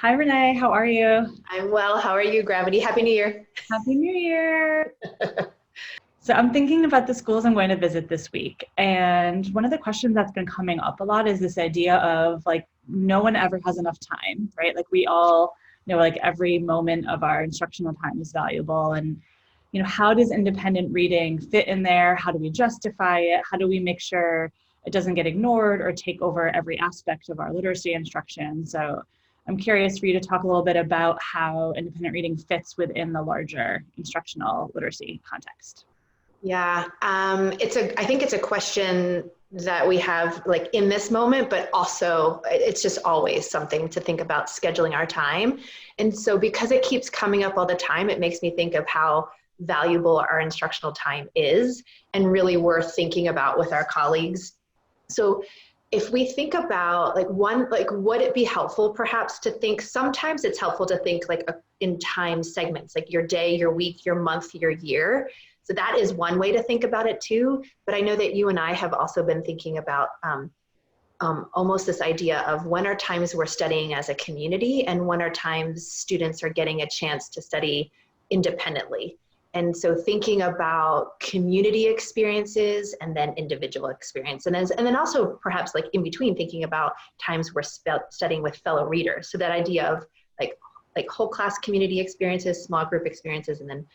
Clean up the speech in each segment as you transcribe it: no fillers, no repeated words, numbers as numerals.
Hi, Renee. How are you? I'm well. How are you, Gravity? Happy New Year. Happy New Year. So I'm thinking about the schools I'm going to visit this week. And one of the questions that's been coming up a lot is this idea of like, no one ever has enough time, right? Like we all know like every moment of our instructional time is valuable. And, how does independent reading fit in there? How do we justify it? How do we make sure it doesn't get ignored or take over every aspect of our literacy instruction? So I'm curious for you to talk a little bit about how independent reading fits within the larger instructional literacy context. Yeah, I think it's a question that we have like in this moment, but also it's just always something to think about scheduling our time. And so because it keeps coming up all the time, it makes me think of how valuable our instructional time is and really worth thinking about with our colleagues. So if we think about would it be helpful perhaps to think, sometimes it's helpful to think like in time segments, like your day, your week, your month, your year. So that is one way to think about it too. But I know that you and I have also been thinking about almost this idea of when are times we're studying as a community and when are times students are getting a chance to study independently. And so thinking about community experiences and then individual experience. And then also perhaps like in between thinking about times we're studying with fellow readers. So that idea of like whole class community experiences, small group experiences, and then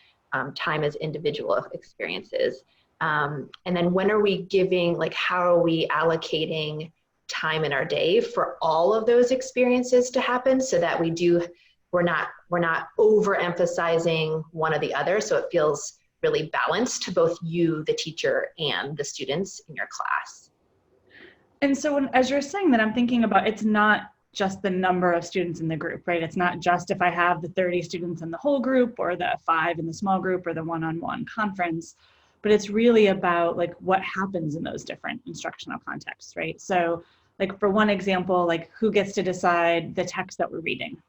time as individual experiences. And then when are we giving, like how are we allocating time in our day for all of those experiences to happen so that we're not overemphasizing one or the other, so it feels really balanced to both you, the teacher, and the students in your class. And so as you're saying that, I'm thinking about it's not just the number of students in the group, right? It's not just if I have the 30 students in the whole group or the 5 in the small group or the one-on-one conference, but it's really about like what happens in those different instructional contexts, right? So like for one example, like who gets to decide the text that we're reading,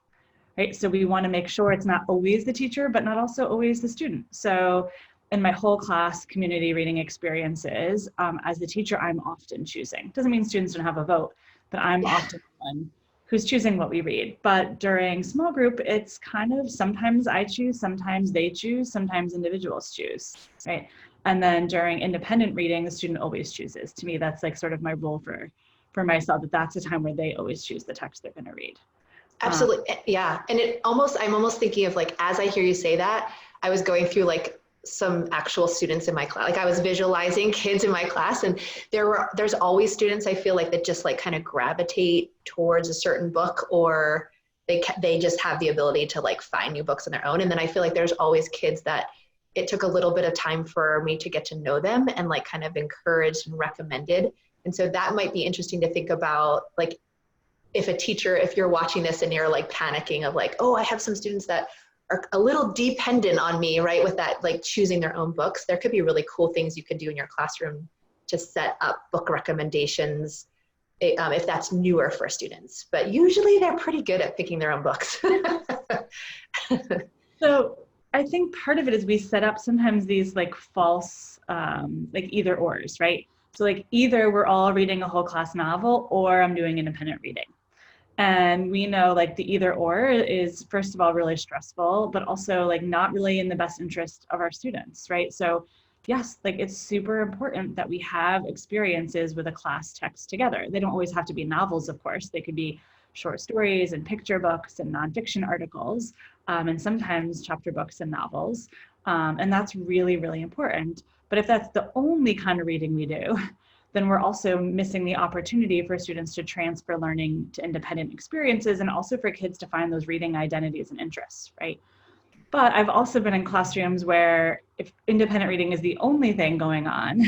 right? So we want to make sure it's not always the teacher, but not also always the student. So in my whole class community reading experiences, as the teacher, I'm often choosing. Doesn't mean students don't have a vote, but I'm often the one who's choosing what we read. But during small group, it's kind of sometimes I choose, sometimes they choose, sometimes individuals choose, right? And then during independent reading, the student always chooses. To me, that's like sort of my rule for myself, that that's a time where they always choose the text they're going to read. Absolutely. Yeah. And I'm almost thinking of like, as I hear you say that, I was going through like some actual students in my class. Like I was visualizing kids in my class, and there's always students I feel like that just like kind of gravitate towards a certain book, or they just have the ability to like find new books on their own. And then I feel like there's always kids that it took a little bit of time for me to get to know them and like kind of encouraged and recommended. And so that might be interesting to think about, like if you're watching this and you're like panicking of like, oh, I have some students that are a little dependent on me, right? With that, like choosing their own books, there could be really cool things you could do in your classroom to set up book recommendations if that's newer for students. But usually they're pretty good at picking their own books. So I think part of it is we set up sometimes these like false, like either ors, right? So like either we're all reading a whole class novel or I'm doing independent reading. And we know like the either or is first of all really stressful, but also like not really in the best interest of our students, right? So yes, like it's super important that we have experiences with a class text together. They don't always have to be novels, of course. They could be short stories and picture books and nonfiction articles, and sometimes chapter books and novels. And that's really, really important. But if that's the only kind of reading we do, then we're also missing the opportunity for students to transfer learning to independent experiences and also for kids to find those reading identities and interests, right? But I've also been in classrooms where if independent reading is the only thing going on,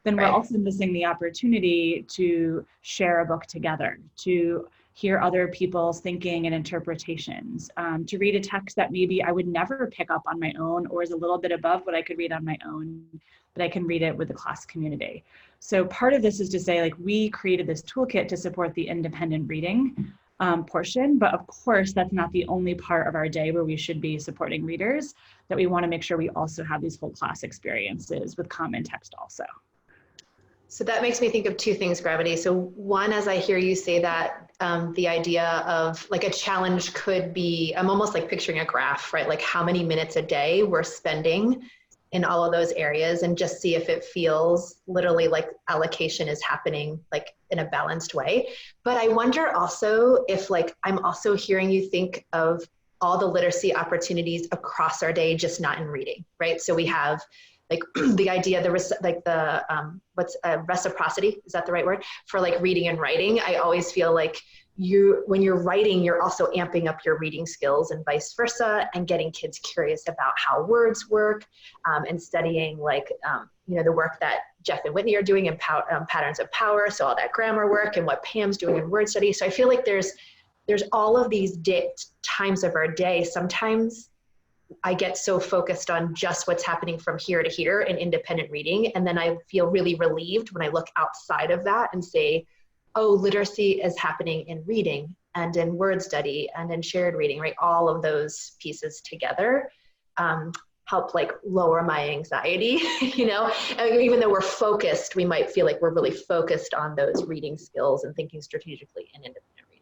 then we're Right. also missing the opportunity to share a book together, to hear other people's thinking and interpretations, to read a text that maybe I would never pick up on my own or is a little bit above what I could read on my own, but I can read it with the class community. So part of this is to say, like, we created this toolkit to support the independent reading portion, but of course, that's not the only part of our day where we should be supporting readers, that we want to make sure we also have these whole class experiences with common text also. So that makes me think of two things, Gravity. So one, as I hear you say that, the idea of like a challenge could be, I'm almost like picturing a graph, right? Like how many minutes a day we're spending in all of those areas, and just see if it feels literally like allocation is happening like in a balanced way. But I wonder also if like, I'm also hearing you think of all the literacy opportunities across our day, just not in reading, right? So we have like the idea, reciprocity, is that the right word? For like reading and writing. I always feel like when you're writing, you're also amping up your reading skills and vice versa, and getting kids curious about how words work, and studying like, the work that Jeff and Whitney are doing in patterns of power. So all that grammar work and what Pam's doing in word study. So I feel like there's all of these times of our day. Sometimes I get so focused on just what's happening from here to here in independent reading. And then I feel really relieved when I look outside of that and say, oh, literacy is happening in reading and in word study and in shared reading, right? All of those pieces together help like lower my anxiety, And even though we're focused, we might feel like we're really focused on those reading skills and thinking strategically in independent reading.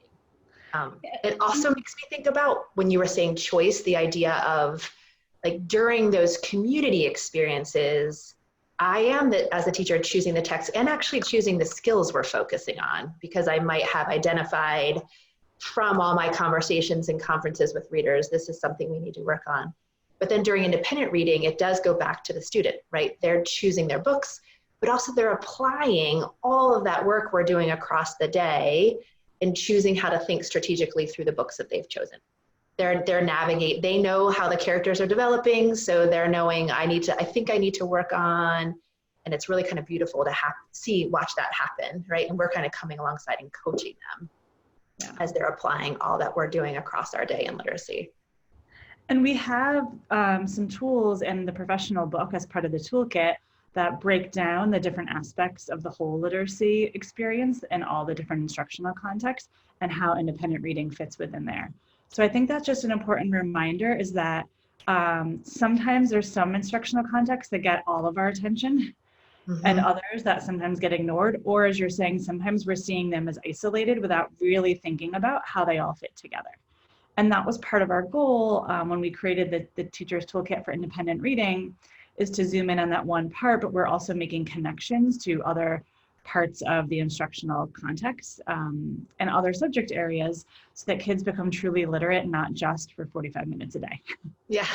It also makes me think about when you were saying choice, the idea of like during those community experiences, I am, as a teacher, choosing the text and actually choosing the skills we're focusing on, because I might have identified from all my conversations and conferences with readers, this is something we need to work on. But then during independent reading, it does go back to the student, right? They're choosing their books, but also they're applying all of that work we're doing across the day and choosing how to think strategically through the books that they've chosen. They know how the characters are developing, so they're knowing I think I need to work on, and it's really kind of beautiful to watch that happen, right? And we're kind of coming alongside and coaching them as they're applying all that we're doing across our day in literacy. And we have some tools in the professional book as part of the toolkit that break down the different aspects of the whole literacy experience and all the different instructional contexts and how independent reading fits within there. So I think that's just an important reminder, is that sometimes there's some instructional contexts that get all of our attention, and others that sometimes get ignored, or as you're saying, sometimes we're seeing them as isolated without really thinking about how they all fit together. And that was part of our goal when we created the Teacher's Toolkit for Independent Reading, is to zoom in on that one part, but we're also making connections to other parts of the instructional context and other subject areas, so that kids become truly literate, not just for 45 minutes a day. Yeah.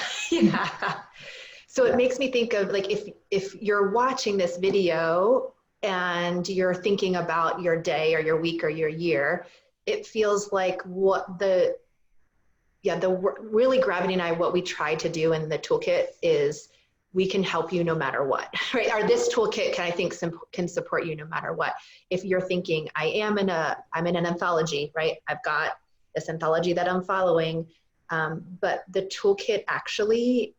So it makes me think of like, if you're watching this video and you're thinking about your day or your week or your year, it feels like really Gravity and I, what we try to do in the toolkit is we can help you no matter what, right? Or this toolkit can support you no matter what. If you're thinking, I'm in an anthology, right? I've got this anthology that I'm following, but the toolkit actually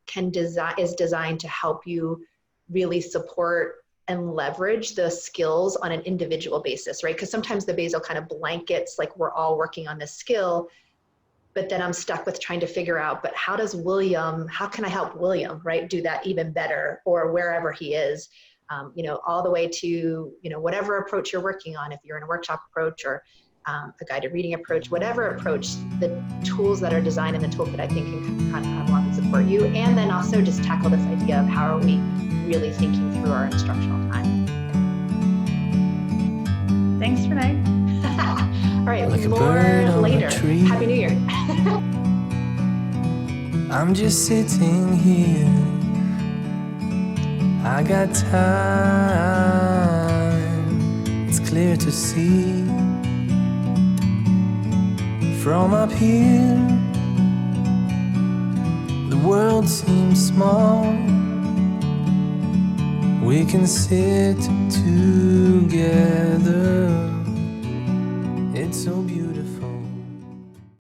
is designed to help you really support and leverage the skills on an individual basis, right? Because sometimes the basal kind of blankets, like we're all working on this skill, but then I'm stuck with trying to figure out, but how can I help William, right, do that even better, or wherever he is, all the way to, whatever approach you're working on, if you're in a workshop approach or a guided reading approach, whatever approach, the tools that are designed in the toolkit, I think, can kind of come along and support you. And then also just tackle this idea of how are we really thinking through our instructional time. Thanks, Renee. All right, like more later. Happy New Year. I'm just sitting here. I got time. It's clear to see from up here. The world seems small. We can sit together. It's so beautiful.